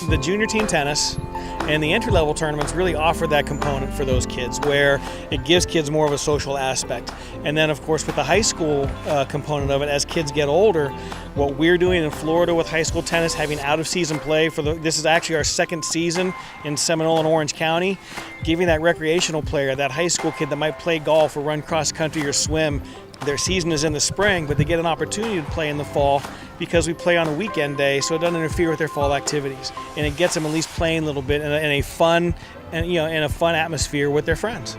The junior team tennis and the entry-level tournaments really offer that component for those kids, where it gives kids more of a social aspect. And then, of course, with the high school component of it, as kids get older, what we're doing in Florida with high school tennis, having out-of-season play this is actually our second season in Seminole and Orange County, giving that recreational player, that high school kid that might play golf or run cross-country or swim, their season is in the spring, but they get an opportunity to play in the fall because we play on a weekend day, so it doesn't interfere with their fall activities, and it gets them at least playing a little bit in a fun atmosphere with their friends.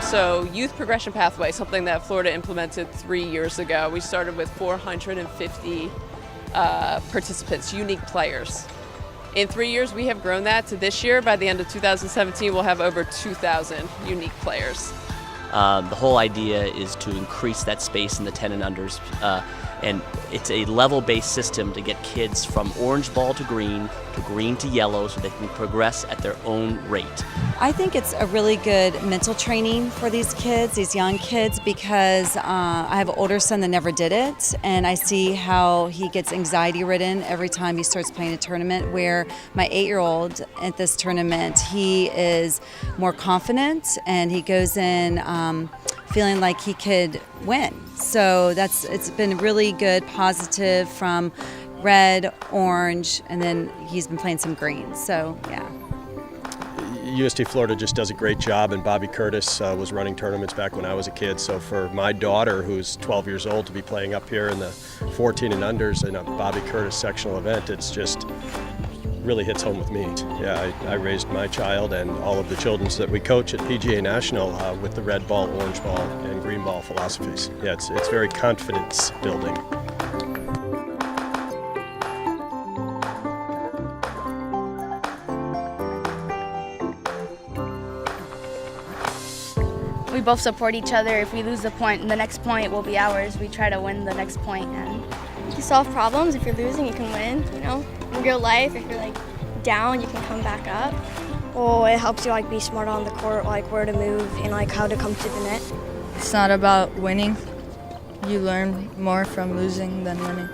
So Youth Progression Pathway, something that Florida implemented 3 years ago. We started with 450 participants, unique players. In 3 years, we have grown that to this year. By the end of 2017, we'll have over 2,000 unique players. The whole idea is to increase that space in the 10 and unders, and it's a level-based system to get kids from orange ball to green to yellow, so they can progress at their own rate. I think it's a really good mental training for these kids, these young kids, because I have an older son that never did it, and I see how he gets anxiety-ridden every time he starts playing a tournament, where my 8-year-old at this tournament, he is more confident, and he goes in feeling like he could win. So it's been really good, positive from red, orange, and then he's been playing some green. So, yeah. USTA Florida just does a great job, and Bobby Curtis was running tournaments back when I was a kid. So for my daughter, who's 12 years old, to be playing up here in the 14 and unders in a Bobby Curtis sectional event, it's just really hits home with me. Yeah, I raised my child and all of the children that we coach at PGA National with the red ball, orange ball, and green ball philosophies. Yeah, it's very confidence building. We both support each other. If we lose the point, the next point will be ours. We try to win the next point. And you solve problems. If you're losing, you can win, you know. In real life, if you're down, you can come back up. Well, it helps you be smart on the court, where to move and how to come to the net. It's not about winning. You learn more from losing than winning.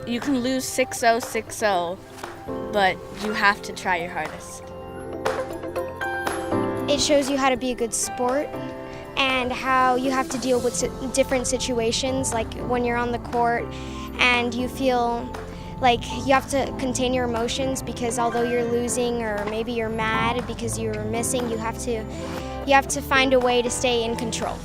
You can lose 6-0, 6-0, but you have to try your hardest. It shows you how to be a good sport and how you have to deal with different situations, like when you're on the court and you feel like you have to contain your emotions, because although you're losing or maybe you're mad because you're missing, you have to find a way to stay in control.